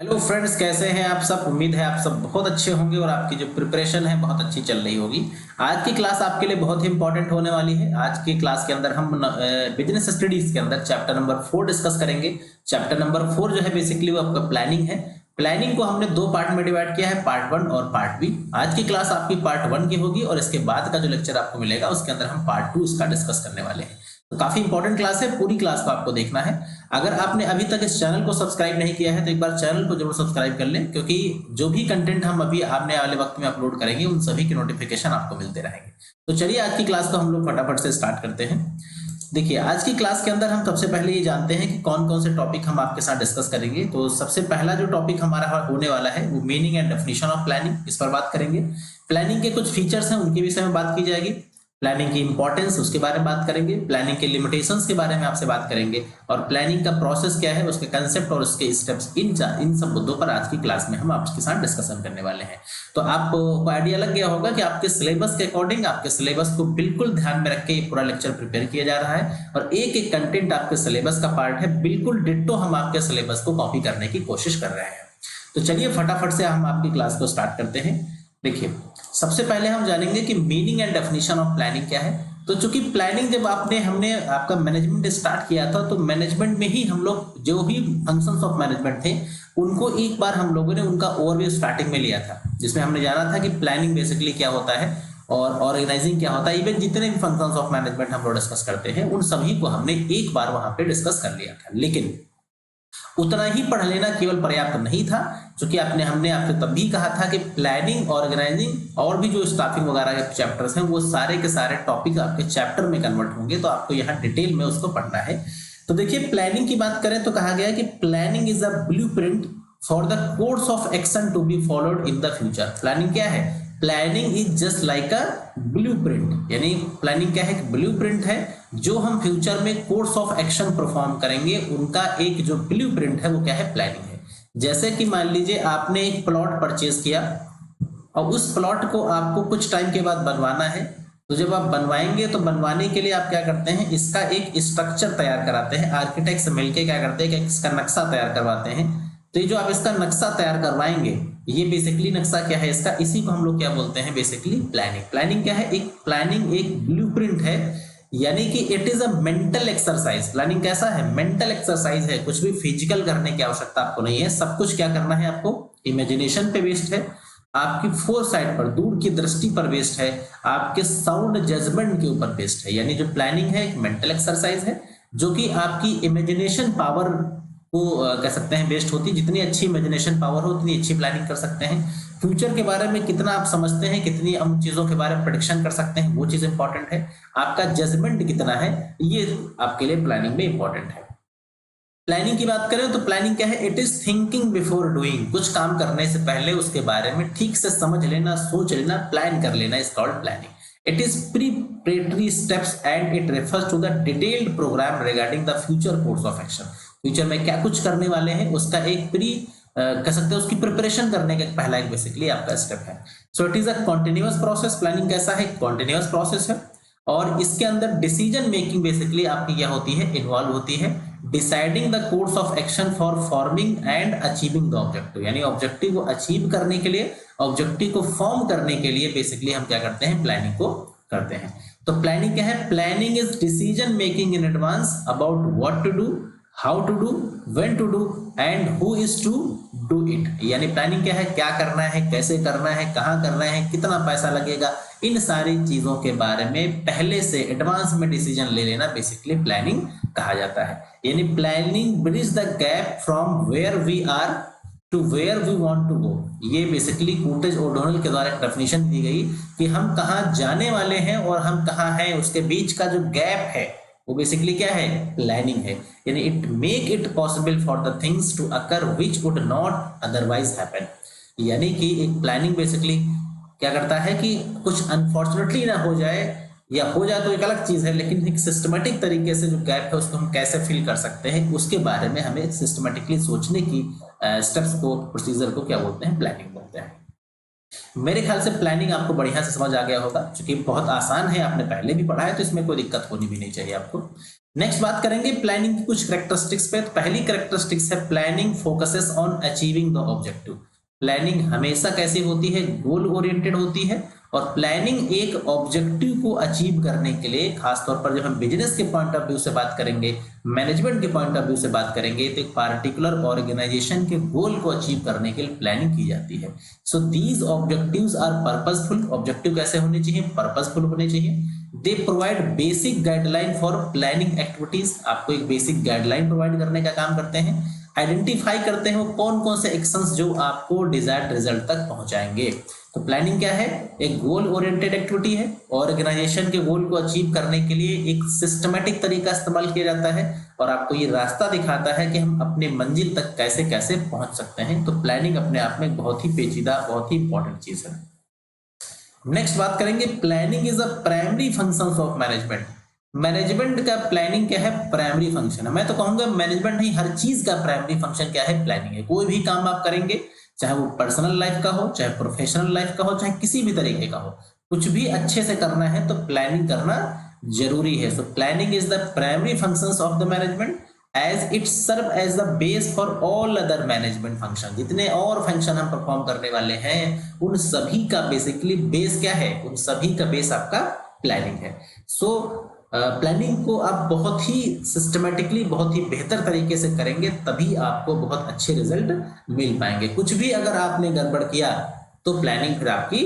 Hello friends, कैसे हैं आप सब। उम्मीद है आप सब बहुत अच्छे होंगे और आपकी जो प्रिपरेशन है बहुत अच्छी चल रही होगी। आज की क्लास आपके लिए बहुत ही इंपॉर्टेंट होने वाली है। आज की क्लास के अंदर हम बिजनेस स्टडीज के अंदर चैप्टर नंबर 4 डिस्कस करेंगे। चैप्टर नंबर 4 जो है बेसिकली वो आपका प्लानिंग है। प्लानिंग को हमने दो पार्ट में डिवाइड किया है, पार्ट 1 और पार्ट बी। आज की क्लास आपकी पार्ट 1 की होगी और इसके बाद का जो लेक्चर आपको मिलेगा उसके अंदर हम पार्ट 2 इसका डिस्कस करने वाले हैं। तो काफी इंपॉर्टेंट क्लास है, पूरी क्लास को आपको देखना है। अगर आपने अभी तक इस चैनल को सब्सक्राइब नहीं किया है तो एक बार चैनल को जरूर सब्सक्राइब कर लें, क्योंकि जो भी कंटेंट हम अभी आने वाले वक्त में अपलोड करेंगे उन सभी के नोटिफिकेशन आपको मिलते रहेंगे। तो चलिए आज की क्लास को हम लोग फटाफट से स्टार्ट करते हैं। देखिए, आज की क्लास के अंदर हम सबसे पहले ये जानते हैं कि कौन कौन से टॉपिक हम आपके साथ डिस्कस करेंगे। तो सबसे पहला जो टॉपिक हमारा होने वाला है वो meaning and definition of planning, इस पर बात करेंगे। प्लानिंग के कुछ फीचर्स हैं उनके विषय में बात की जाएगी। प्लानिंग की इंपॉर्टेंस उसके बारे में बात करेंगे। प्लानिंग के लिमिटेशंस के बारे में आपसे बात करेंगे और प्लानिंग का प्रोसेस क्या है, उसके कंसेप्ट और उसके स्टेप्स, इन सब मुद्दों पर आज की क्लास में हम आपके साथ डिस्कशन करने वाले हैं। तो आपको आइडिया लग गया होगा कि आपके सिलेबस के अकॉर्डिंग, आपके सिलेबस को बिल्कुल ध्यान में रख के ये पूरा लेक्चर प्रिपेयर किया जा रहा है और एक एक कंटेंट आपके सिलेबस का पार्ट है। बिल्कुल डिट्टो हम आपके सिलेबस को कॉपी करने की कोशिश कर रहे हैं। तो चलिए फटाफट से हम आपकी क्लास को स्टार्ट करते हैं। देखिए, सबसे पहले हम जानेंगे कि meaning and definition of planning क्या है। तो चूंकि प्लानिंग जब हमने आपका मैनेजमेंट स्टार्ट किया था तो मैनेजमेंट में ही हम लोग जो भी फंक्शंस ऑफ मैनेजमेंट थे उनको एक बार हम लोगों ने उनका ओवरव्यू स्टार्टिंग में लिया था, जिसमें हमने जाना था कि प्लानिंग बेसिकली क्या होता है और ऑर्गेनाइजिंग क्या होता है। इवन जितने भी फंक्शंस ऑफ मैनेजमेंट हम लोग डिस्कस करते हैं उन सभी को हमने एक बार वहां पे डिस्कस कर लिया था। लेकिन उतना ही पढ़ लेना केवल पर्याप्त नहीं था, क्योंकि हमने आपसे तब भी कहा था कि प्लानिंग, ऑर्गेनाइजिंग और भी जो स्टाफिंग वगैरह के चैप्टर्स हैं वो सारे के सारे टॉपिक आपके चैप्टर में कन्वर्ट होंगे, तो आपको यहाँ डिटेल में उसको पढ़ना है। तो देखिए, प्लानिंग की बात करें तो कहा गया है कि planning is a blueprint for the course of action to be followed in the future. Planning क्या है? Planning is just like a blueprint, यानी प्लानिंग क्या है? ब्लूप्रिंट है जो हम फ्यूचर में कोर्स ऑफ एक्शन परफॉर्म करेंगे, उनका एक जो ब्लूप्रिंट है वो क्या है? प्लानिंग है। जैसे कि मान लीजिए आपने एक प्लॉट परचेज किया और उस प्लॉट को आपको कुछ टाइम के बाद बनवाना है। तो जब आप बनवाएंगे तो बनवाने के लिए आप क्या करते हैं? इसका एक स्ट्रक्चर तैयार कराते हैं, आर्किटेक्ट से मिलकर क्या करते हैं कि इसका नक्शा तैयार करवाते हैं। तो ये जो आप इसका नक्शा तैयार करवाएंगे, ये बेसिकली नक्शा क्या है इसका? इसी को हम लोग क्या बोलते हैं? Basically planning. प्लानिंग क्या है? प्लानिंग एक ब्लूप्रिंट है, यानी कि it is a mental exercise. Planning कैसा है? मेंटल एक्सरसाइज है। कुछ भी फिजिकल करने की आवश्यकता आपको नहीं है, सब कुछ क्या करना है आपको? इमेजिनेशन पे बेस्ड है, आपकी फोर साइड पर, दूर की दृष्टि पर बेस्ड है, आपके साउंड जजमेंट के ऊपर बेस्ड है। यानी जो प्लानिंग है एक मेंटल एक्सरसाइज है जो कि आपकी इमेजिनेशन पावर को कह सकते हैं बेस्ड होती है। जितनी अच्छी इमेजिनेशन पावर हो उतनी अच्छी प्लानिंग कर सकते हैं। फ्यूचर के बारे में कितना आप समझते हैं, कितनी हम चीजों के बारे में प्रेडिक्शन कर सकते हैं, वो चीज इंपॉर्टेंट है। आपका जजमेंट कितना है, ये आपके लिए प्लानिंग में इंपॉर्टेंट है। प्लानिंग की बात करें तो प्लानिंग क्या है? It is thinking before doing. कुछ काम करने से पहले उसके बारे में ठीक से समझ लेना, सोच लेना, प्लान कर लेना, is called planning. It is preparatory steps and it refers to the detailed program regarding the future course of action. Future में क्या कुछ करने वाले हैं उसका एक कह सकते हैं उसकी प्रिपरेशन करने का पहला एक बेसिकली आपका स्टेप है। So it is a continuous process. Planning कैसा है? कॉन्टिन्यूअस प्रोसेस है और इसके अंदर डिसीजन मेकिंग बेसिकली आपकी क्या होती है? इन्वॉल्व होती है। Deciding the course of action for forming and achieving the objective, यानी ऑब्जेक्टिव को अचीव करने के लिए, ऑब्जेक्टिव को फॉर्म करने के लिए बेसिकली हम क्या करते हैं? प्लानिंग को करते हैं। तो प्लानिंग क्या है? Planning is decision making in advance about what to do, how to do, when to do and who is to do it. यानी प्लानिंग क्या है? क्या करना है, कैसे करना है, कहाँ करना है, कितना पैसा लगेगा, इन सारी चीजों के बारे में पहले से एडवांस में डिसीजन ले लेना बेसिकली प्लानिंग कहा जाता है। यानी planning bridge the gap from where we are to where we want to go. ये बेसिकली कूटेज ओडोनल के द्वारा डेफिनेशन दी गई कि हम कहाँ जाने वाले हैं और हम कहाँ हैं, उसके बीच का जो गैप है वो बेसिकली क्या है? प्लानिंग है। यानी it make it possible for the things to occur which would not otherwise happen. यानी कि एक प्लानिंग बेसिकली क्या करता है कि कुछ अनफॉर्चुनेटली ना हो जाए, या हो जाए तो एक अलग चीज है, लेकिन एक सिस्टमेटिक तरीके से जो गैप है उसको हम कैसे फिल कर सकते हैं उसके बारे में हमें सिस्टमेटिकली सोचने की स्टेप्स को, प्रोसीजर को क्या बोलते हैं? प्लानिंग बोलते हैं। मेरे ख्याल से प्लानिंग आपको बढ़िया से समझ आ गया होगा, क्योंकि बहुत आसान है, आपने पहले भी पढ़ा है तो इसमें कोई दिक्कत होनी भी नहीं चाहिए आपको। नेक्स्ट बात करेंगे प्लानिंग की कुछ कैरेक्टरिस्टिक्स पे। तो पहली कैरेक्टरिस्टिक्स है planning focuses on achieving the objective. Planning हमेशा कैसी होती है, गोल ओरिएंटेड होती है, और प्लानिंग एक ऑब्जेक्टिव को अचीव करने के लिए, खासतौर पर जब हम बिजनेस के पॉइंट ऑफ व्यू से बात करेंगे, मैनेजमेंट के पॉइंट ऑफ व्यू से बात करेंगे, तो एक पार्टिकुलर ऑर्गेनाइजेशन के गोल को अचीव करने के लिए प्लानिंग की जाती है। So these objectives are purposeful. Objective कैसे होने चाहिए, पर्पसफुल होने चाहिए। They provide basic guideline for planning activities. आपको एक बेसिक गाइडलाइन प्रोवाइड करने का काम करते हैं। आइडेंटिफाई करते हैं वो कौन कौन से एक्शंस जो आपको डिजायर्ड रिजल्ट तक पहुंचाएंगे। तो प्लानिंग क्या है, एक गोल ओरिएंटेड एक्टिविटी है। ऑर्गेनाइजेशन के गोल को अचीव करने के लिए एक सिस्टमेटिक तरीका इस्तेमाल किया जाता है और आपको ये रास्ता दिखाता है कि हम अपने मंजिल तक कैसे कैसे पहुंच सकते हैं। तो प्लानिंग अपने आप में बहुत ही पेचीदा, बहुत ही इंपॉर्टेंट चीज है। नेक्स्ट बात करेंगे planning is a primary function of management. Management का प्लानिंग क्या है, प्राइमरी फंक्शन है। मैं तो कहूंगा मैनेजमेंट नहीं, हर चीज का प्राइमरी फंक्शन क्या है, प्लानिंग है। कोई भी काम आप करेंगे, चाहे वो पर्सनल लाइफ का हो, चाहे प्रोफेशनल लाइफ का हो, चाहे किसी भी तरीके का हो, कुछ भी अच्छे से करना है तो प्लानिंग करना जरूरी है। So planning is the primary function of the management as it serve as the base for all other management function. जितने और फंक्शन हम परफॉर्म करने वाले हैं उन सभी का बेसिकली बेस क्या है, उन सभी का बेस आपका प्लानिंग है। सो प्लानिंग को आप बहुत ही सिस्टमेटिकली, बहुत ही बेहतर तरीके से करेंगे तभी आपको बहुत अच्छे रिजल्ट मिल पाएंगे। कुछ भी अगर आपने गड़बड़ किया तो प्लानिंग फिर आपकी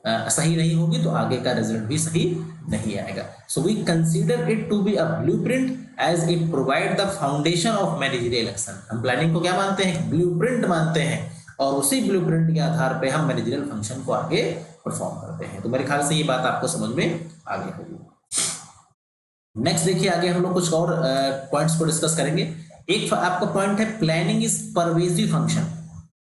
सही नहीं होगी, तो आगे का रिजल्ट भी सही नहीं आएगा। So we consider it to be a blueprint as it provide the foundation of managerial action. हम प्लानिंग को क्या मानते हैं, ब्लूप्रिंट मानते हैं, और उसी ब्लूप्रिंट के आधार पे हम मैनेजरियल फंक्शन को आगे परफॉर्म करते हैं। तो मेरे ख्याल से ये बात आपको समझ में आ गई होगी। नेक्स्ट देखिए, आगे हम लोग कुछ और पॉइंट्स को डिस्कस करेंगे। एक आपका पॉइंट है planning is pervasive function.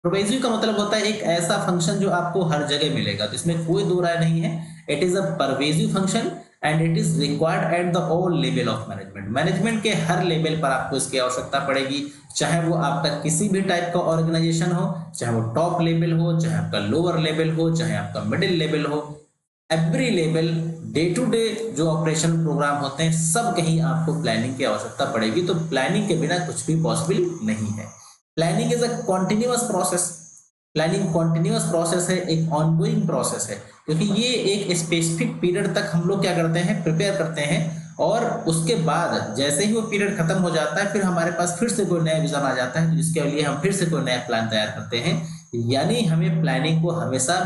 Pervasive का मतलब होता है एक ऐसा फंक्शन जो आपको हर जगह मिलेगा, तो इसमें कोई दो राय नहीं है। It is a pervasive function and it is required at the all level of management. Management के हर लेवल पर आपको इसकी आवश्यकता पड़ेगी, चाहे वो आपका किसी भी टाइप का ऑर्गेनाइजेशन हो, चाहे वो टॉप लेवल हो, चाहे आपका लोअर लेवल हो, चाहे आपका मिडिल लेवल हो। Every level, day to day जो ऑपरेशन प्रोग्राम होते हैं, सब कहीं आपको प्लानिंग की आवश्यकता पड़ेगी। तो प्लानिंग के बिना कुछ भी पॉसिबल नहीं है। Planning is a continuous process. Planning continuous process है, एक ऑनगोइंग प्रोसेस है, क्योंकि ये एक स्पेसिफिक पीरियड तक हम लोग क्या करते हैं, प्रिपेयर करते हैं, और उसके बाद जैसे ही वो पीरियड खत्म हो जाता है फिर हमारे पास फिर से कोई नया विजन आ जाता है, जिसके लिए हम फिर से कोई नया प्लान तैयार करते हैं। यानी हमें प्लानिंग को हमेशा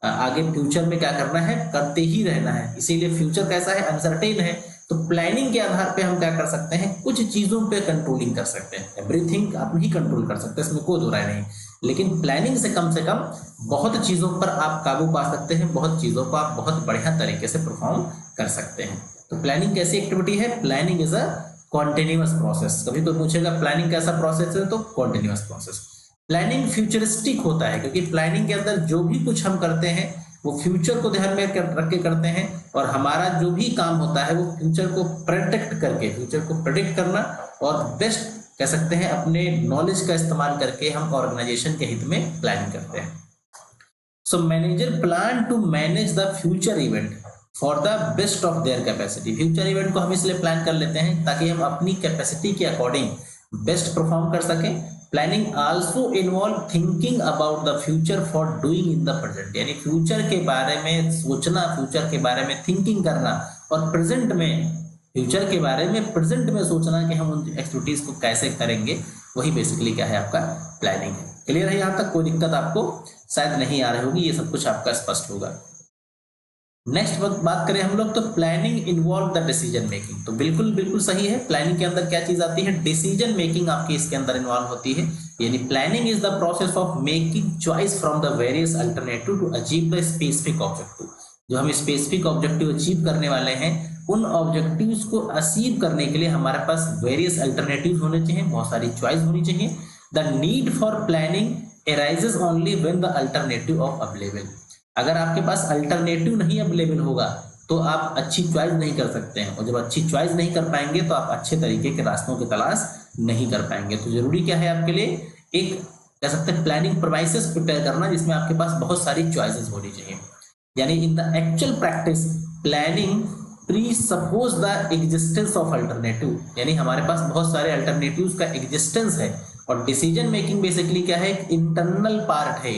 आगे फ्यूचर में क्या करना है, करते ही रहना है। इसीलिए फ्यूचर कैसा है, अनसर्टेन है। तो प्लानिंग के आधार पे हम क्या कर सकते हैं, कुछ चीजों पे कंट्रोलिंग कर सकते हैं। एवरीथिंग आप नहीं कंट्रोल कर सकते, इसमें कोई दो राय नहीं, लेकिन प्लानिंग से कम बहुत चीजों पर आप काबू पा सकते हैं, बहुत चीजों को आप बहुत बढ़िया तरीके से परफॉर्म कर सकते हैं। तो प्लानिंग कैसी एक्टिविटी है, planning is a continuous process. कभी कोई पूछेगा प्लानिंग कैसा प्रोसेस है, तो कॉन्टिन्यूअस प्रोसेस। प्लानिंग फ्यूचरिस्टिक होता है, क्योंकि प्लानिंग के अंदर जो भी कुछ हम करते हैं वो फ्यूचर को ध्यान में रख के करते हैं, और हमारा जो भी काम होता है वो फ्यूचर को प्रोटेक्ट करके, फ्यूचर को प्रेडिक्ट करना, और बेस्ट कह सकते हैं अपने नॉलेज का इस्तेमाल करके हम ऑर्गेनाइजेशन के हित में प्लानिंग करते हैं। So manager plan to manage the future event for the best of their capacity. Future event को हम इसलिए प्लान कर लेते हैं ताकि हम अपनी कैपेसिटी के अकॉर्डिंग बेस्ट परफॉर्म कर सकें। Planning also involve thinking about the future for doing in the present. यानी फ्यूचर के बारे में सोचना, फ्यूचर के बारे में थिंकिंग करना, और प्रेजेंट में फ्यूचर के बारे में प्रेजेंट में सोचना कि हम उन एक्टिविटीज को कैसे करेंगे, वही बेसिकली क्या है, आपका प्लानिंग है। क्लियर है, यहाँ तक कोई दिक्कत आपको शायद नहीं आ रही होगी, ये सब कुछ आपका स्पष्ट होगा। नेक्स्ट बात करें हम लोग, तो planning involve the decision making. तो बिल्कुल बिल्कुल सही है। प्लानिंग के अंदर क्या चीज आती है, डिसीजन मेकिंग आपकी इसके अंदर इन्वॉल्व होती है। यानी planning is the process of making choice from the various alternative to achieve the specific objective. जो हम स्पेसिफिक ऑब्जेक्टिव अचीव करने वाले हैं, उन ऑब्जेक्टिव्स को अचीव करने के लिए हमारे पास वेरियस अल्टरनेटिव होने चाहिए, बहुत सारी चॉइस होनी चाहिए। The need for planning arises only when the alternative of available। अगर आपके पास अल्टरनेटिव नहीं अवेलेबल होगा तो आप अच्छी चॉइस नहीं कर सकते हैं, और जब अच्छी चॉइस नहीं कर पाएंगे तो आप अच्छे तरीके के रास्तों की तलाश नहीं कर पाएंगे। तो जरूरी क्या है आपके लिए, एक कह सकते हैं प्लानिंग प्रोवाइसेस प्रिपेयर करना, जिसमें आपके पास बहुत सारी चॉइसेस होनी चाहिए। यानी in the actual practice planning presuppose the existence of alternative, यानी हमारे पास बहुत सारे अल्टरनेटिव्स का एग्जिस्टेंस है। और डिसीजन मेकिंग बेसिकली क्या है, एक इंटरनल पार्ट है,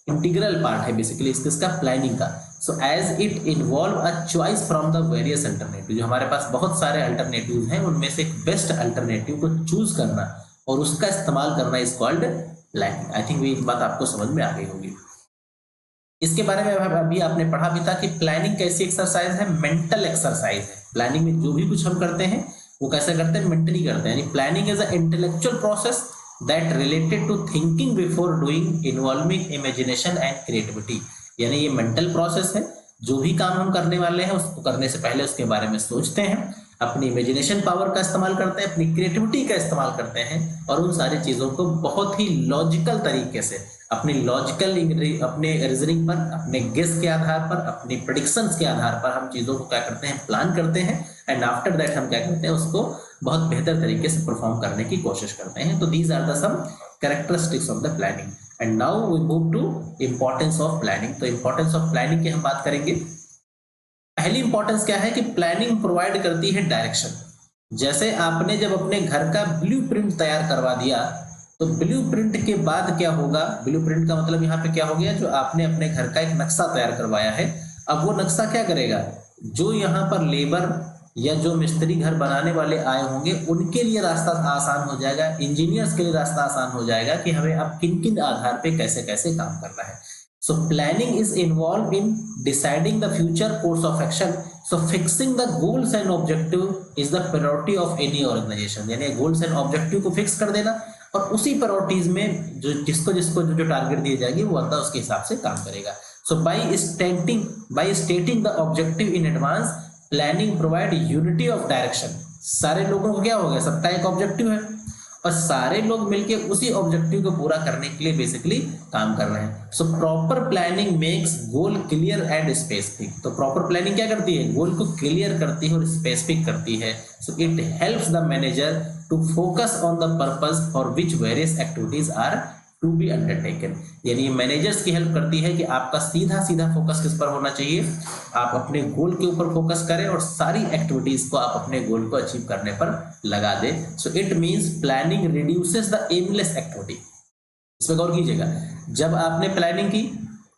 इंटीग्रल पार्ट है बेसिकली इसका प्लानिंग का। So as it involve a choice from the various alternative, जो हमारे पास बहुत सारे अल्टरनेटिव हैं उनमें से एक बेस्ट अल्टरनेटिव को चूज करना और उसका इस्तेमाल करना is called planning. I think ये बात आपको समझ में आ गई होगी। इसके बारे में अभी आपने पढ़ा भी था कि प्लानिंग कैसी एक्सरसाइज है, मेंटल एक्सरसाइज है। प्लानिंग में जो भी कुछ हम करते हैं वो कैसे करते हैं, मेंटली करते हैं। यानी planning is a intellectual process that related to thinking before doing, involving imagination and creativity. यानी ये मेंटल प्रोसेस है, जो भी काम हम करने वाले हैं उसको करने से पहले उसके बारे में सोचते हैं, अपनी इमेजिनेशन पावर का इस्तेमाल करते हैं, अपनी क्रिएटिविटी का इस्तेमाल करते हैं और उन सारी चीजों को बहुत ही लॉजिकल तरीके से अपने रीजनिंग पर, अपने गेस के आधार पर, अपने प्रेडिक्शंस के आधार पर हम चीजों को क्या करते हैं, प्लान करते हैं। एंड आफ्टर दैट हम क्या करते हैं, उसको बहुत बेहतर तरीके से परफॉर्म करने की कोशिश करते हैं। तो these are the some characteristics of the planning. And now we move to importance of planning. तो इंपॉर्टेंस ऑफ प्लानिंग की हम बात करेंगे। पहली इंपॉर्टेंस क्या है कि प्लानिंग प्रोवाइड करती है डायरेक्शन। जैसे आपने जब अपने घर का ब्लूप्रिंट तैयार करवा दिया, तो ब्लूप्रिंट के बाद क्या होगा, ब्लूप्रिंट का मतलब यहाँ पे क्या हो गया, जो आपने अपने घर का एक नक्शा तैयार करवाया है, अब वो नक्शा क्या करेगा, जो यहाँ पर लेबर या जो मिस्त्री घर बनाने वाले आए होंगे उनके लिए रास्ता आसान हो जाएगा, इंजीनियर्स के लिए रास्ता आसान हो जाएगा कि हमें अब किन किन आधार पे कैसे कैसे काम करना है। So planning is involved in deciding the future course of action. So fixing the goals and objective is the priority of any organization. यानी goals and objective को fix कर देना और उसी priorities में जो जिसको जो टारगेट दिए जाएगी वो बंदा उसके हिसाब से काम करेगा। So by stating the objective in advance, planning provide unity of direction. सारे लोगों को क्या हो गया, सबका एक ऑब्जेक्टिव है और सारे लोग मिलके उसी ऑब्जेक्टिव को पूरा करने के लिए बेसिकली काम कर रहे हैं। So proper planning makes goal clear and specific. तो प्रॉपर प्लानिंग क्या करती है, गोल को क्लियर करती है और स्पेसिफिक करती है। So it helps the manager to focus on the purpose for which various activities are to be undertaken. यानी मैनेजर्स की हेल्प करती है कि आपका सीधा फोकस किस पर होना चाहिए, आप अपने गोल के ऊपर फोकस करें और सारी एक्टिविटीज को आप अपने गोल को अचीव करने पर लगा दें। So it means planning reduces the aimless activity. इसमें गौर कीजिएगा, जब आपने प्लानिंग की,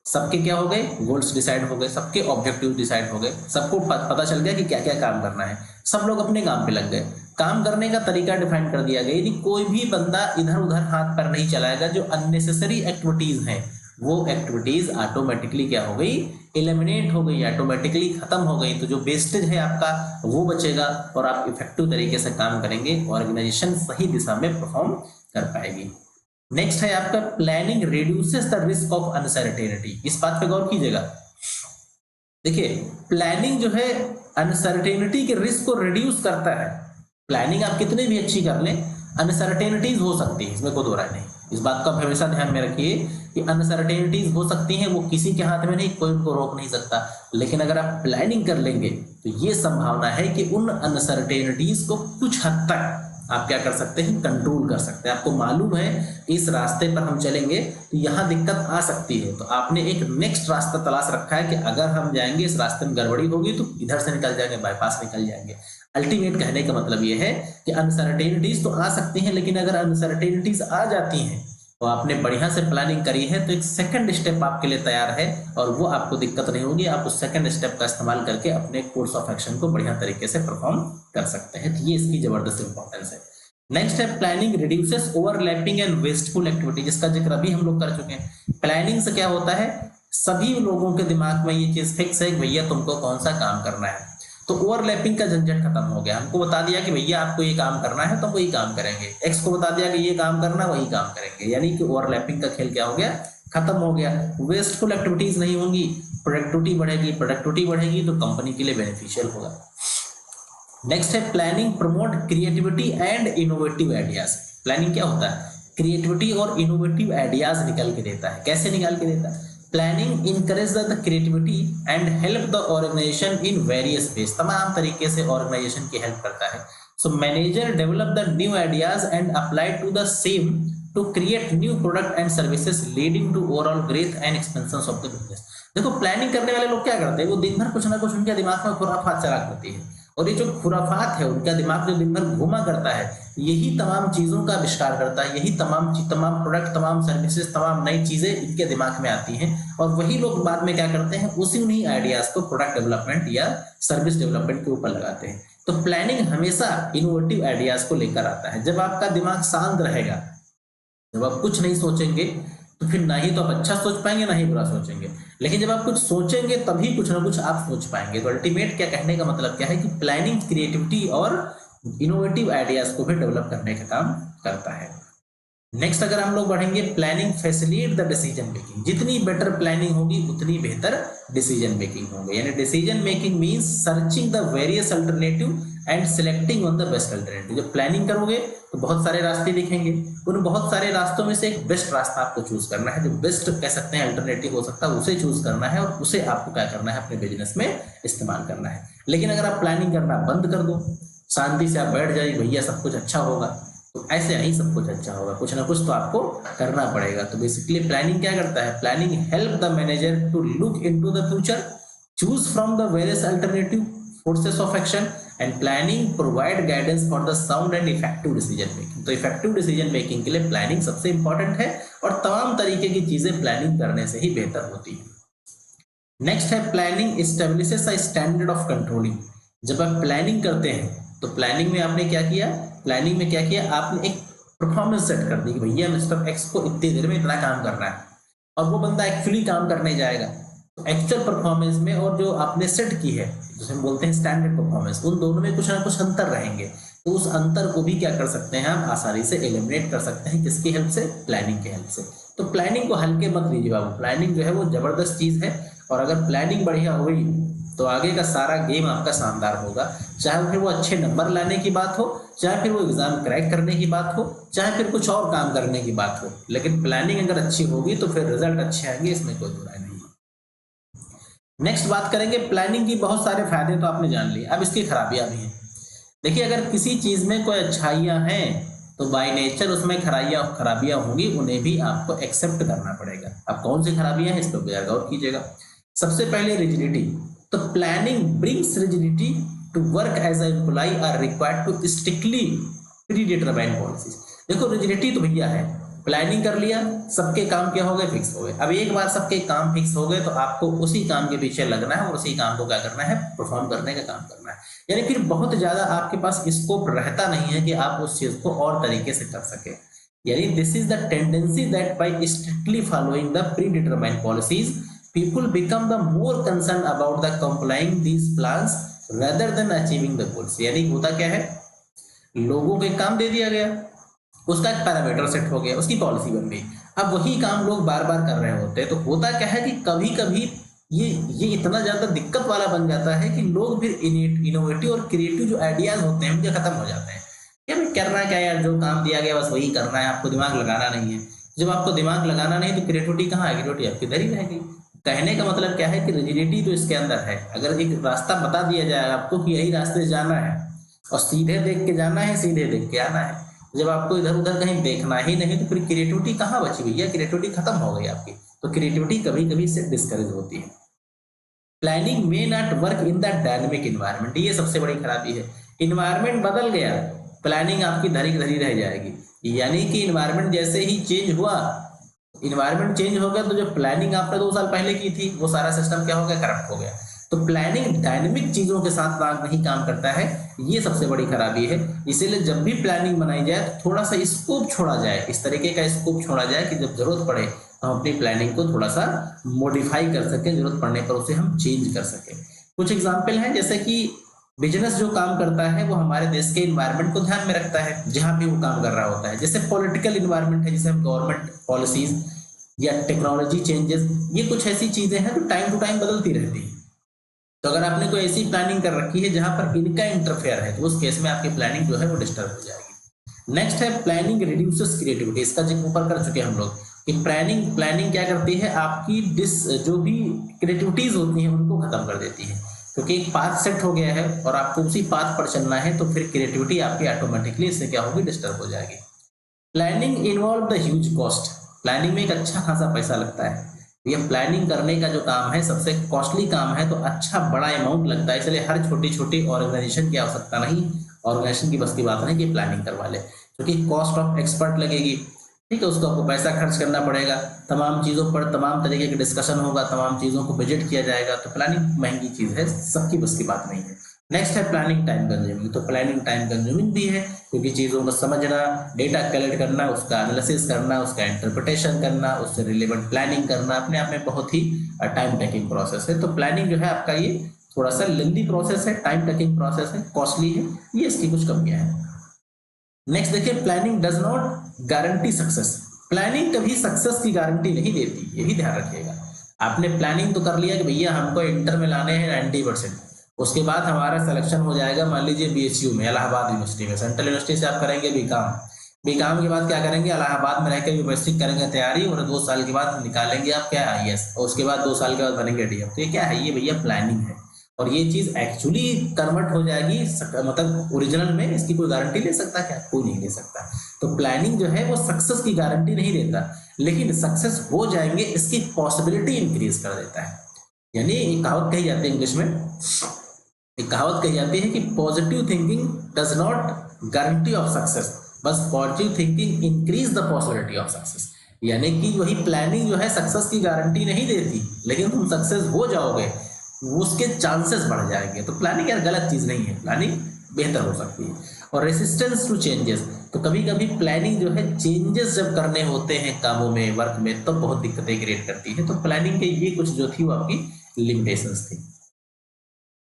सबके क्या हो गए, गोल्स डिसाइड हो गए, सबके ऑब्जेक्टिव डिसाइड हो गए, सबको पता चल गया कि क्या क्या काम करना है, सब लोग अपने काम पे लग गए, काम करने का तरीका डिफाइन कर दिया गया। यदि कोई भी बंदा इधर उधर हाथ पर नहीं चलाएगा, जो अननेसेसरी एक्टिविटीज हैं वो एक्टिविटीज ऑटोमेटिकली क्या हो गई, एलिमिनेट हो गई, ऑटोमेटिकली खत्म हो गई। तो जो वेस्टेज है आपका वो बचेगा और आप इफेक्टिव तरीके से काम करेंगे, ऑर्गेनाइजेशन सही दिशा में परफॉर्म कर पाएगी। नेक्स्ट है आपका planning reduces the risk of uncertainty. इस बात पे गौर कीजिएगा, देखिए प्लानिंग जो है अनसर्टेनिटी के रिस्क को रिड्यूस करता है। प्लानिंग आप कितनी भी अच्छी कर लें, अनसर्टेनिटीज हो सकती है, इसमें कोई दो राय नहीं। इस बात को आप हमेशा ध्यान में रखिए कि अनसर्टेनिटीज हो सकती हैं, वो किसी के हाथ में नहीं, कोई उनको रोक नहीं सकता। लेकिन अगर आप प्लानिंग कर लेंगे तो ये संभावना है कि उन अनसर्टेनिटीज को कुछ हद तक आप क्या कर सकते हैं, कंट्रोल कर सकते हैं। आपको मालूम है कि इस रास्ते पर हम चलेंगे तो यहाँ दिक्कत आ सकती है, तो आपने एक नेक्स्ट रास्ता तलाश रखा है कि अगर हम जाएंगे इस रास्ते में गड़बड़ी होगी तो इधर से निकल जाएंगे, बाईपास निकल जाएंगे। अल्टीमेट कहने का मतलब ये है कि अनसर्टेनिटीज तो आ सकती हैं, लेकिन अगर अनसर्टेनिटीज आ जाती हैं तो आपने बढ़िया से प्लानिंग करी है तो एक सेकंड स्टेप आपके लिए तैयार है और वो आपको दिक्कत नहीं होगी। आप उस सेकंड स्टेप का इस्तेमाल करके अपने कोर्स ऑफ एक्शन को बढ़िया तरीके से परफॉर्म कर सकते हैं। तो ये इसकी जबरदस्त इंपॉर्टेंस है। नेक्स्ट है planning reduces overlapping and wasteful activity, जिसका जिक्र अभी हम लोग कर चुके हैं। प्लानिंग से क्या होता है, सभी लोगों के दिमाग में ये चीज फिक्स है कि भैया तुमको कौन सा काम करना है, तो ओवरलैपिंग का झंझट खत्म हो गया। हमको बता दिया कि भैया आपको ये काम करना है तो वही काम करेंगे, एक्स को बता दिया कि ये काम करना वही काम करेंगे, यानी कि ओवरलैपिंग का खेल क्या हो गया, खत्म हो गया। वेस्टफुल एक्टिविटीज नहीं होंगी, प्रोडक्टिविटी बढ़ेगी तो कंपनी के लिए बेनिफिशियल होगा। नेक्स्ट है planning promote creativity and innovative ideas. Planning क्या होता है, क्रिएटिविटी और इनोवेटिव आइडियाज निकाल के देता है। कैसे निकाल के देता है, planning encourage the creativity and help the organization in various ways, तमाम तरीके से ऑर्गेनाइजेशन की हेल्प करता है। So manager develop the new ideas and apply to the same to create new product and services leading to overall growth and expansion of the business. देखो planning करने वाले लोग क्या करते हैं, वो दिन भर कुछ ना कुछ उनके दिमाग में खुराफात चला करती है, और ये जो खुराफात है उनका दिमाग जो दिन भर घूमा करता है, यही तमाम चीजों का आविष्कार करता है, यही तमाम प्रोडक्ट, तमाम सर्विसेज, तमाम नई चीजें इनके दिमाग में आती हैं, और वही लोग बाद में क्या करते हैं, उसी उन्हीं आइडियाज को प्रोडक्ट डेवलपमेंट या सर्विस डेवलपमेंट के ऊपर लगाते हैं। तो प्लानिंग हमेशा इनोवेटिव आइडियाज को लेकर आता है। जब आपका दिमाग शांत रहेगा, जब आप कुछ नहीं सोचेंगे, तो फिर ना ही तो आप अच्छा सोच पाएंगे ना ही बुरा सोचेंगे, लेकिन जब आप कुछ सोचेंगे तभी कुछ ना कुछ आप सोच पाएंगे। तो अल्टीमेट क्या कहने का मतलब क्या है कि प्लानिंग क्रिएटिविटी और इनोवेटिव आइडियाज को भी डेवलप करने का काम करता है। नेक्स्ट अगर हम लोग बढ़ेंगे, planning facilitate the decision making. जितनी बेटर प्लानिंग होगी उतनी बेहतर डिसीजन मेकिंग होगी, यानी decision making means searching the various alternative and selecting on the best alternative. जब प्लानिंग करोगे तो बहुत सारे रास्ते दिखेंगे, उन बहुत सारे रास्तों में से एक बेस्ट रास्ता आपको चूज करना है, जो बेस्ट कह सकते हैं अल्टरनेटिव हो सकता है, उसे चूज करना है और उसे आपको क्या करना है, अपने बिजनेस में इस्तेमाल करना है। लेकिन अगर आप प्लानिंग करना बंद कर दो, शांति से आप बैठ जाइए, भैया सब कुछ अच्छा होगा, तो ऐसे नहीं सब कुछ अच्छा होगा, कुछ ना कुछ तो आपको करना पड़ेगा। तो बेसिकली प्लानिंग क्या करता है, planning help the manager to look into the future, choose from the various alternative forces of action, and planning provide guidance for the sound and effective decision making. तो इफेक्टिव डिसीजन मेकिंग के लिए planning सबसे important है, और तमाम तरीके की चीजें प्लानिंग करने से ही बेहतर होती है। नेक्स्ट है planning establishes a standard of controlling. जब आप प्लानिंग करते हैं तो प्लानिंग में आपने क्या किया, प्लानिंग में क्या किया, आपने एक परफॉर्मेंस सेट कर दी कि भैया मिस्टर एक्स को इतनी देर में इतना काम करना है, और वो बंदा एक्चुअली काम करने जाएगा। तो एक्चुअल परफॉर्मेंस में और जो आपने सेट की है, जिसे हम बोलते हैं स्टैंडर्ड परफॉर्मेंस, उन दोनों में कुछ ना कुछ अंतर रहेंगे। तो उस अंतर को भी क्या कर सकते हैं, हम आसानी से एलिमिनेट कर सकते हैं, किसकी हेल्प से, प्लानिंग की हेल्प से। तो प्लानिंग को हल्के मत लीजिए बाबू, प्लानिंग जो है वो जबरदस्त चीज है, और अगर प्लानिंग बढ़िया हुई तो आगे का सारा गेम आपका शानदार होगा। चाहे फिर वो अच्छे नंबर लाने की बात हो, चाहे फिर वो एग्जाम क्रैक करने की बात हो, चाहे फिर कुछ और काम करने की बात हो, लेकिन प्लानिंग अगर अच्छी होगी तो फिर रिजल्ट अच्छे आएंगे, इसमें कोई बुराई नहीं। नेक्स्ट बात करेंगे, प्लानिंग की बहुत सारे फायदे तो आपने जान लिए, अब इसकी खराबियां भी हैं। देखिए अगर किसी चीज में कोई अच्छाइयां हैं तो बाय नेचर उसमें खराबियां होंगी, उन्हें भी आपको एक्सेप्ट करना पड़ेगा। अब कौन सी खराबियां हैं, इस पर गौर कीजिएगा। सबसे पहले रिजिडिटी। तो planning brings rigidity to work as a employ are required to strictly predetermined policies. देखो रिजिडिटी तो भैया है, प्लानिंग कर लिया, सबके काम क्या हो गए, फिक्स हो गए। अब एक बार सबके काम फिक्स हो गए तो आपको उसी काम के पीछे लगना है और उसी काम को क्या करना है, परफॉर्म करने का काम करना है। यानी फिर बहुत ज्यादा आपके पास स्कोप रहता नहीं है कि आप उस चीज को और तरीके से कर सके। यानी this is the tendency that bye strictly following the pre determined policies people become the more concern about the complying these plans rather than achieving the goals. यानी होता क्या है, लोगों को एक काम दे दिया गया, उसका एक पैरामीटर सेट हो गया, उसकी पॉलिसी बन गई, अब वही काम लोग बार बार कर रहे होते हैं। तो होता क्या है कि कभी कभी ये इतना ज्यादा दिक्कत वाला बन जाता है कि लोग फिर इनोवेटिव और क्रिएटिव जो आइडियाज होते हैं उनके खत्म हो जाते हैं। क्या भाई करना क्या यार, जो काम दिया गया बस वही करना है, आपको दिमाग लगाना नहीं है। जब आपको दिमाग लगाना नहीं तो क्रिएटिविटी कहाँ आएगी, क्रिएटिविटी आपकी इधर ही रहेगी। कहने का मतलब क्या है कि रिजिडिटी तो इसके अंदर है। अगर एक रास्ता बता दिया जाए आपको कि यही रास्ते से जाना है और सीधे देख के जाना है, सीधे देख के आना है, जब आपको इधर उधर कहीं देखना ही नहीं तो फिर क्रिएटिविटी कहाँ बची भैया, क्रिएटिविटी खत्म हो गई आपकी। तो क्रिएटिविटी कभी कभी से डिस्करेज होती है। Planning may not work in the dynamic environment, ये सबसे बड़ी खराबी है। इन्वायरमेंट बदल गया, प्लानिंग आपकी धरी धरी रह जाएगी। यानी कि इन्वायरमेंट जैसे ही चेंज हुआ, इन्वायरमेंट चेंज हो गया तो जो प्लानिंग आपने 2 साल पहले की थी वो सारा सिस्टम क्या हो गया, करप्ट हो गया। तो प्लानिंग डायनेमिक चीजों के साथ नहीं काम करता है, ये सबसे बड़ी खराबी है। इसीलिए जब भी प्लानिंग बनाई जाए तो थोड़ा सा स्कोप छोड़ा जाए, इस तरीके का स्कोप छोड़ा जाए कि जब जरूरत पड़े तो हम अपनी प्लानिंग को थोड़ा सा मॉडिफाई कर सकें, जरूरत पड़ने पर उसे हम चेंज कर सकें। कुछ एग्जाम्पल हैं, जैसे कि बिजनेस जो काम करता है वो हमारे देश के इन्वायरमेंट को ध्यान में रखता है जहां भी वो काम कर रहा होता है। जैसे पॉलिटिकल इन्वायरमेंट है, जैसे हम गवर्नमेंट पॉलिसीज या टेक्नोलॉजी चेंजेस, ये कुछ ऐसी चीजें हैं जो टाइम टू टाइम बदलती रहती है। तो अगर आपने कोई ऐसी प्लानिंग कर रखी है जहां पर इनका इंटरफेयर है तो उस केस में आपकी प्लानिंग जो है वो डिस्टर्ब हो जाएगी। नेक्स्ट है प्लानिंग रिड्यूसेस क्रिएटिविटी। इसका जिक्र ऊपर कर चुके हैं हम लोग कि प्लानिंग क्या करती है, आपकी जो भी क्रिएटिविटीज होती हैं उनको खत्म कर देती है, क्योंकि एक पाथ सेट हो गया है और आपको उसी पाथ पर चलना है, तो फिर क्रिएटिविटी आपकी ऑटोमेटिकली इससे क्या होगी, डिस्टर्ब हो जाएगी। Planning involve the huge cost, planning में एक अच्छा खासा पैसा लगता है। ये प्लानिंग करने का जो काम है सबसे कॉस्टली काम है, तो अच्छा बड़ा अमाउंट लगता है, इसलिए हर छोटी छोटी ऑर्गेनाइजेशन की आवश्यकता नहीं, ऑर्गेनाइजेशन की बस की बात नहीं कि प्लानिंग करवा ले, क्योंकि कॉस्ट ऑफ एक्सपर्ट लगेगी, ठीक है, उसको आपको पैसा खर्च करना पड़ेगा, तमाम चीज़ों पर तमाम तरीके के डिस्कशन होगा, तमाम चीज़ों को बजट किया जाएगा, तो प्लानिंग महंगी चीज़ है, सबकी बस की बात नहीं है। नेक्स्ट है प्लानिंग टाइम कंज्यूमिंग, तो प्लानिंग टाइम कंज्यूमिंग भी है, क्योंकि चीज़ों को समझना, डेटा कलेक्ट करना, उसका एनालिसिस करना, उसका इंटरप्रिटेशन करना, उससे रिलेवेंट प्लानिंग करना अपने आप में बहुत ही टाइम टेकिंग प्रोसेस है। तो प्लानिंग जो है आपका ये थोड़ा सा लेंदी प्रोसेस है, टाइम टेकिंग प्रोसेस है, कॉस्टली है, ये इसकी कुछ कमियां हैं। नेक्स्ट देखिए, planning does not guarantee success, planning कभी सक्सेस की गारंटी नहीं देती, यही ध्यान रखिएगा। आपने प्लानिंग तो कर लिया कि भैया हमको इंटर में लाने हैं 90%, उसके बाद हमारा सिलेक्शन हो जाएगा मान लीजिए बीएचयू में, इलाहाबाद यूनिवर्सिटी में, सेंट्रल यूनिवर्सिटी से आप करेंगे बीकॉम, बीकॉम के बाद क्या करेंगे, इलाहाबाद में रहकर यूनिवर्सिटी करेंगे तैयारी, और 2 साल के बाद निकालेंगे आप क्या आईएएस, और उसके बाद 2 साल के बाद बनेंगे डीएम। तो ये क्या है, ये भैया प्लानिंग है, और ये चीज एक्चुअली कन्वर्ट हो जाएगी मतलब ओरिजिनल में, इसकी कोई गारंटी ले सकता क्या, कोई नहीं ले सकता। तो प्लानिंग जो है वो सक्सेस की गारंटी नहीं देता, लेकिन सक्सेस हो जाएंगे इसकी पॉसिबिलिटी इंक्रीज कर देता है। यानी एक कहावत कही जाती है इंग्लिश में, एक कहावत कही जाती है कि positive thinking does not guarantee of success, बस positive thinking increase the possibility of success. यानी कि वही प्लानिंग जो है सक्सेस की गारंटी नहीं देती, लेकिन तुम सक्सेस हो जाओगे, उसके चांसेस बढ़ जाएंगे। तो प्लानिंग यार गलत चीज नहीं है, प्लानिंग बेहतर हो सकती है। और रेसिस्टेंस टू चेंजेस, तो कभी कभी प्लानिंग जो है चेंजेस जब करने होते हैं कामों में, वर्क में, तो बहुत दिक्कतें क्रिएट करती है। तो प्लानिंग के ये कुछ जो थी वो आपकी लिमिटेशंस थी।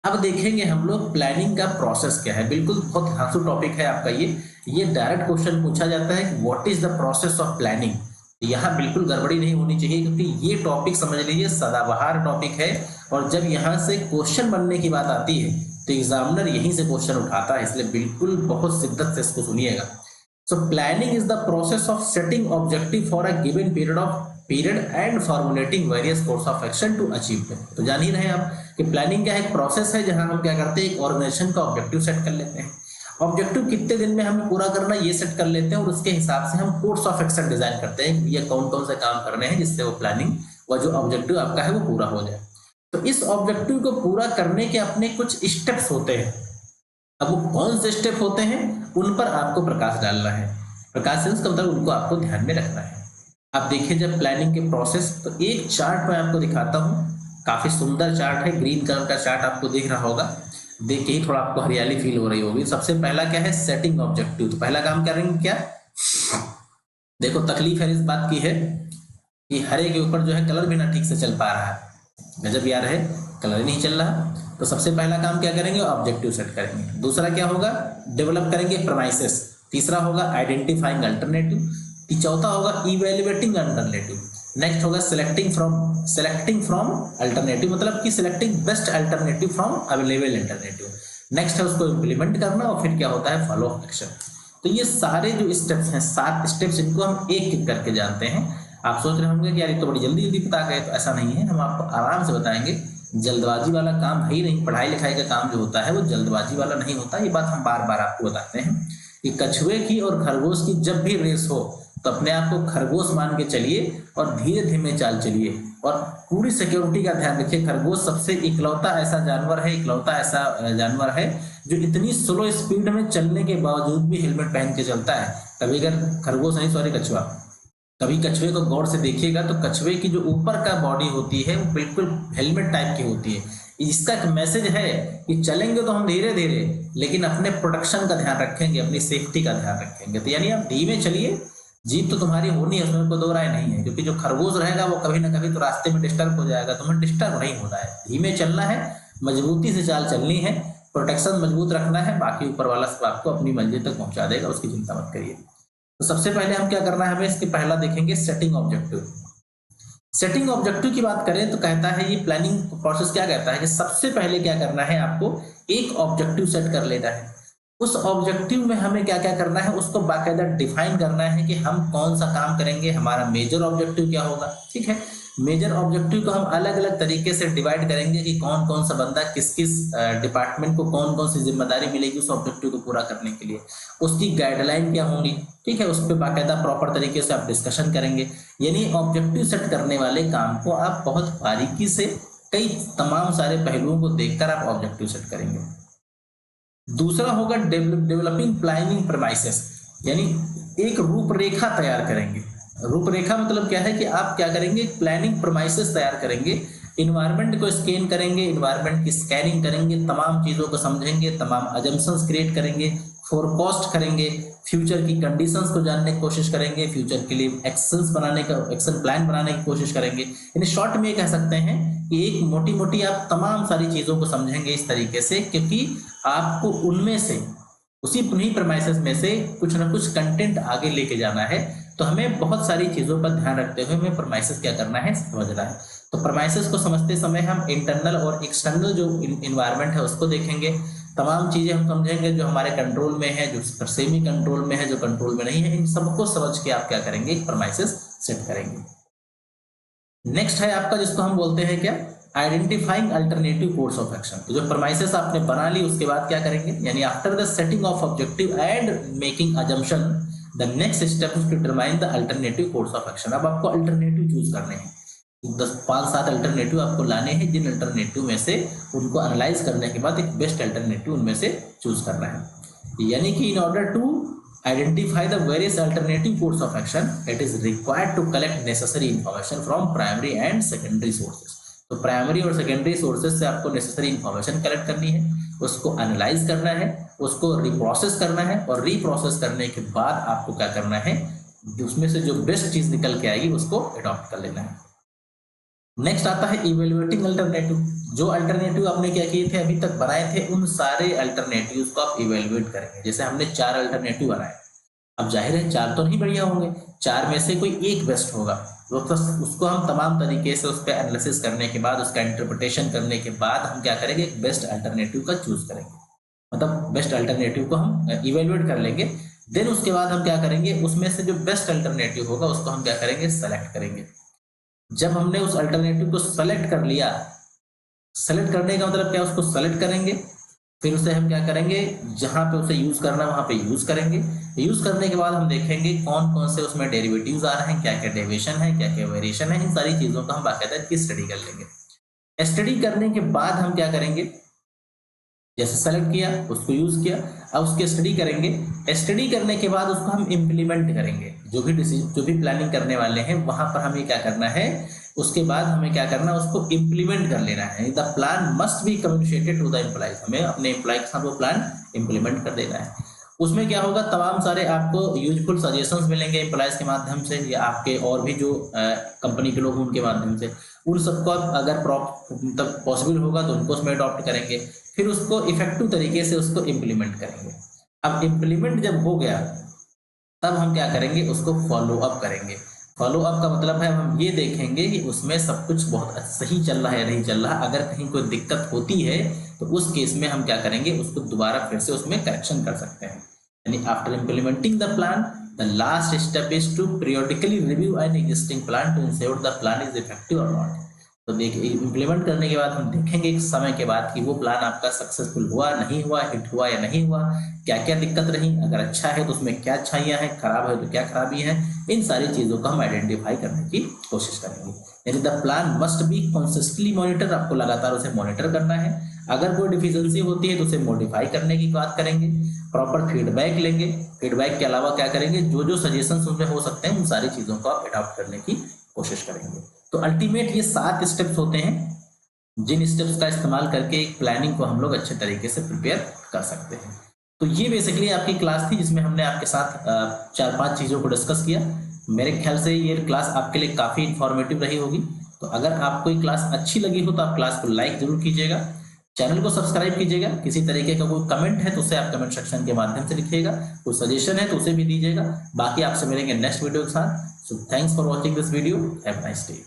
अब देखेंगे हम लोग प्लानिंग का प्रोसेस क्या है, बिल्कुल बहुत धांसू टॉपिक है आपका ये डायरेक्ट क्वेश्चन पूछा जाता है कि what is the process of planning. यहाँ बिल्कुल गड़बड़ी नहीं होनी चाहिए, क्योंकि ये टॉपिक समझ लीजिए सदाबहार टॉपिक है, और जब यहाँ से क्वेश्चन बनने की बात आती है तो एग्जामिनर यहीं से क्वेश्चन उठाता है, इसलिए बिल्कुल बहुत शिद्दत से इसको सुनिएगा। So planning is the process of setting objective for a given period and formulating various course of action to achieve them. तो जान ही रहे हैं आप कि प्लानिंग क्या है, एक प्रोसेस है जहां हम क्या करते हैं, एक ऑर्गेनाइजेशन का ऑब्जेक्टिव सेट कर लेते हैं, ऑब्जेक्टिव कितने दिन में हमें पूरा करना ये सेट कर लेते हैं, और उसके हिसाब से हम कोर्स ऑफ एक्शन डिजाइन करते हैं कि ये कौन कौन से काम करने हैं जिससे वो प्लानिंग व जो ऑब्जेक्टिव आपका है वो पूरा हो जाए। तो इस ऑब्जेक्टिव को पूरा करने के अपने कुछ स्टेप्स होते हैं। अब वो कौन से स्टेप होते हैं उन पर आपको प्रकाश डालना है, प्रकाश से उसका मतलब उनको आपको ध्यान में रखना है। आप देखिए जब प्लानिंग के प्रोसेस, तो एक चार्ट मैं आपको दिखाता हूँ, काफी सुंदर चार्ट है, ग्रीन कलर का चार्ट आपको दिख रहा होगा, देख के ही थोड़ा आपको हरियाली फील हो रही होगी। सबसे पहला क्या है, सेटिंग ऑब्जेक्टिव। तो पहला काम करेंगे क्या, देखो तकलीफ है इस बात की है कि हरे के ऊपर जो है कलर भी ना ठीक से चल पा रहा है, गजब यार है, कलर ही नहीं चल रहा। तो सबसे पहला काम क्या करेंगे, ऑब्जेक्टिव सेट करेंगे। दूसरा क्या होगा, डेवलप करेंगे प्रेमाइसेस। तीसरा होगा आइडेंटिफाइंग अल्टरनेटिव। चौथा होगा इवेल्युएटिंग अल्टरनेटिव। नेक्स्ट होगा सिलेक्टिंग फ्रॉम अल्टरनेटिव, मतलब कि selecting best alternative from available alternative. Next है उसको इम्प्लीमेंट करना, और फिर क्या होता है, फॉलो एक्शन। तो ये सारे जो स्टेप्स हैं, 7 स्टेप्स, इनको हम एक एक करके जानते हैं। आप सोच रहे होंगे कि यार ये तो बड़ी जल्दी जल्दी बता गए, तो ऐसा नहीं है, हम आपको आराम से बताएंगे। जल्दबाजी वाला काम है ही नहीं, पढ़ाई लिखाई का काम जो होता है वो जल्दबाजी वाला नहीं होता, ये बात हम बार बार आपको बताते हैं कि कछुए की और खरगोश की जब भी रेस हो तो अपने आप को खरगोश मान के चलिए और धीरे धीमे चाल चलिए, और पूरी सिक्योरिटी का ध्यान रखिए। खरगोश सबसे इकलौता ऐसा जानवर है जो इतनी स्लो स्पीड में चलने के बावजूद भी हेलमेट पहन के चलता है। कभी अगर खरगोश नहीं, सॉरी कछुआ, कभी कछुए को गौर से देखिएगा तो कछुए की जो ऊपर का बॉडी होती है वो बिल्कुल हेलमेट टाइप की होती है। इसका एक मैसेज है कि चलेंगे तो हम धीरे धीरे, लेकिन अपने प्रोटेक्शन का ध्यान रखेंगे, अपनी सेफ्टी का ध्यान रखेंगे। तो यानी आप धीमे चलिए, जीप तो तुम्हारी होनी है, उसमें कोई दो राय नहीं है, क्योंकि जो खरगोश रहेगा वो कभी ना कभी तो रास्ते में डिस्टर्ब हो जाएगा, तुम्हें डिस्टर्ब नहीं होना है, धीमे चलना है, मजबूती से चाल चलनी है, प्रोटेक्शन मजबूत रखना है, बाकी ऊपर वाला सब आपको अपनी मंजिल तक पहुंचा देगा, उसकी चिंता मत करिए। तो सबसे पहले हम क्या करना है, हमें इसके पहला देखेंगे सेटिंग ऑब्जेक्टिव। सेटिंग ऑब्जेक्टिव की बात करें तो कहता है ये प्लानिंग प्रोसेस क्या कहता है कि सबसे पहले क्या करना है, आपको एक ऑब्जेक्टिव सेट कर लेना है। उस ऑब्जेक्टिव में हमें क्या क्या करना है, उसको बाकायदा डिफाइन करना है कि हम कौन सा काम करेंगे, हमारा मेजर ऑब्जेक्टिव क्या होगा। ठीक है, मेजर ऑब्जेक्टिव को हम अलग अलग तरीके से डिवाइड करेंगे कि कौन कौन सा बंदा किस किस डिपार्टमेंट को कौन कौन सी जिम्मेदारी मिलेगी उस ऑब्जेक्टिव को पूरा करने के लिए, उसकी गाइडलाइन क्या होंगी। ठीक है, उस पर बाकायदा प्रॉपर तरीके से आप डिस्कशन करेंगे। यानी ऑब्जेक्टिव सेट करने वाले काम को आप बहुत बारीकी से कई तमाम सारे पहलुओं को देखकर आप ऑब्जेक्टिव सेट करेंगे। दूसरा होगा डेवलपिंग प्लानिंग प्रेमाइसेस, यानी एक रूपरेखा तैयार करेंगे। रूपरेखा मतलब क्या है कि आप क्या करेंगे, प्लानिंग प्रेमाइसेस तैयार करेंगे, इन्वायरमेंट को स्कैन करेंगे, इन्वायरमेंट की स्कैनिंग करेंगे, तमाम चीजों को समझेंगे, तमाम अजम्पशंस क्रिएट करेंगे, फोरकास्ट करेंगे, फ्यूचर की कंडीशंस को जानने की कोशिश करेंगे, फ्यूचर के लिए एक्शन प्लान बनाने की कोशिश करेंगे। यानी शॉर्ट में कह सकते हैं कि एक मोटी मोटी आप तमाम सारी चीजों को समझेंगे इस तरीके से, क्योंकि आपको उनमें से उन्हीं प्रेमाइसेस में से कुछ ना कुछ कंटेंट आगे लेके जाना है। तो हमें बहुत सारी चीजों पर ध्यान रखते हुए हमें प्रेमाइसेस क्या करना है, समझना है। तो प्रेमाइसेस को समझते समय हम इंटरनल और एक्सटर्नल जो इन्वायरमेंट है उसको देखेंगे, तमाम चीजें हम समझेंगे जो हमारे कंट्रोल में है, जो सेमी कंट्रोल में है, जो कंट्रोल में नहीं है, इन सबको समझ के आप क्या करेंगे, प्रेमाइसेस सेट करेंगे। नेक्स्ट है आपका जिसको हम बोलते हैं क्या, identifying alternative course of action. तो जो प्रेमाइसेस आपने बना ली उसके बाद क्या करेंगे, यानी after the setting of objective and making assumption the next step is to determine the alternative course of action. अब आपको अल्टरनेटिव चूज करने हैं, 5-7 अल्टरनेटिव आपको लाने हैं, जिन अल्टरनेटिव में से उनको एनालाइज करने के बाद एक बेस्ट अल्टरनेटिव उनमें से चूज करना है। यानी कि in order to identify the various alternative course of action, it is required to collect necessary information from primary and secondary sources। तो प्राइमरी और सेकेंडरी सोर्सेज से आपको नेसेसरी इंफॉर्मेशन कलेक्ट करनी है, उसको एनालाइज करना है, उसको रिप्रोसेस करना है, और रिप्रोसेस करने के बाद आपको क्या करना है, उसमें से जो बेस्ट चीज निकल के आएगी उसको अडॉप्ट कर लेना है। नेक्स्ट आता है इवेल्युएटिंग अल्टरनेटिव। जो अल्टरनेटिव आपने क्या किए थे, अभी तक बनाए थे, उन सारे अल्टरनेटिव्स को आप इवेल्युएट करेंगे। जैसे हमने 4 अल्टरनेटिव बनाए, अब जाहिर है 4 तो नहीं बढ़िया होंगे, 4 में से कोई एक बेस्ट होगा, उसको हम तमाम तरीके से उस पर एनालिसिस करने के बाद, उसका इंटरप्रिटेशन करने के बाद हम क्या करेंगे, एक बेस्ट अल्टरनेटिव का चूज करेंगे, मतलब बेस्ट अल्टरनेटिव को हम इवेल्युएट कर लेंगे। देन उसके बाद हम क्या करेंगे, उसमें से जो बेस्ट अल्टरनेटिव होगा उसको हम क्या करेंगे, सेलेक्ट करेंगे। जब हमने उस अल्टरनेटिव को सेलेक्ट कर लिया, सेलेक्ट करने का मतलब क्या, उसको सेलेक्ट करेंगे, फिर उसे हम क्या करेंगे, जहां पे उसे यूज करना है वहां पे यूज करेंगे। यूज करने के बाद हम देखेंगे कौन कौन से उसमें डेरिवेटिव्स आ रहे हैं, क्या क्या डेविएशन है, क्या क्या वेरिएशन है, इन सारी चीजों का हम बाकायदा इसकी स्टडी कर लेंगे। स्टडी करने के बाद हम क्या करेंगे, जैसे सेलेक्ट किया, उसको यूज किया, अब उसकी स्टडी करेंगे। स्टडी करने के बाद उसको हम इम्प्लीमेंट करेंगे। जो भी प्लानिंग करने वाले हैं वहां पर हमें क्या करना है, उसके बाद हमें क्या करना है, उसको इम्प्लीमेंट कर लेना है। The plan must be communicated to the employees, हमें अपने एम्प्लॉय के साथ वो प्लान इम्प्लीमेंट कर देना है। उसमें क्या होगा, तमाम सारे आपको यूजफुल सजेशंस मिलेंगे एम्प्लॉयज के माध्यम से, या आपके और भी जो कंपनी के लोग उनके माध्यम से, उन सबको अगर मतलब पॉसिबल होगा तो उनको उसमें अडॉप्ट करेंगे, फिर उसको इफेक्टिव तरीके से उसको इम्प्लीमेंट करेंगे। अब इम्प्लीमेंट जब हो गया तब हम क्या करेंगे, उसको फॉलो अप करेंगे। फॉलो अप का मतलब है हम ये देखेंगे कि उसमें सब कुछ बहुत सही चल रहा है या नहीं चल रहा। अगर कहीं कोई दिक्कत होती है तो उस केस में हम क्या करेंगे, उसको दोबारा फिर से उसमें करेक्शन कर सकते हैं। यानी after implementing the plan, the last step is to periodically review an existing plan to ensure the plan is effective और नॉट। तो देखिए, इम्प्लीमेंट करने के बाद हम देखेंगे एक समय के बाद कि वो प्लान आपका सक्सेसफुल हुआ, नहीं हुआ, हिट हुआ या नहीं हुआ, क्या क्या दिक्कत रही, अगर अच्छा है तो उसमें क्या अच्छाइयाँ हैं, खराब है तो क्या खराबी है, इन सारी चीजों को हम आइडेंटिफाई करने की कोशिश करेंगे। यानी the plan must B consistently monitor, आपको लगातार उसे मॉनिटर करना है। अगर कोई डिफिशिएंसी होती है तो उसे मॉडिफाई करने की बात करेंगे, प्रॉपर फीडबैक लेंगे। फीडबैक के अलावा क्या करेंगे, जो जो सजेशंस उसमें हो सकते हैं उन सारी चीजों को आप अडॉप्ट करने की कोशिश करेंगे। तो अल्टीमेट ये 7 स्टेप्स होते हैं जिन स्टेप्स का इस्तेमाल करके एक प्लानिंग को हम लोग अच्छे तरीके से प्रिपेयर कर सकते हैं। तो ये बेसिकली आपकी क्लास थी जिसमें हमने आपके साथ 4-5 चीजों को डिस्कस किया। मेरे ख्याल से ये क्लास आपके लिए काफी इंफॉर्मेटिव रही होगी। तो अगर आपको ये क्लास अच्छी लगी हो तो आप क्लास को लाइक जरूर कीजिएगा, चैनल को सब्सक्राइब कीजिएगा। किसी तरीके का कोई कमेंट है तो उसे आप कमेंट सेक्शन के माध्यम से लिखिएगा, कोई सजेशन है तो उसे भी दीजिएगा। बाकी आपसे मिलेंगे नेक्स्ट वीडियो के साथ। So thanks for watching this video, have a nice day.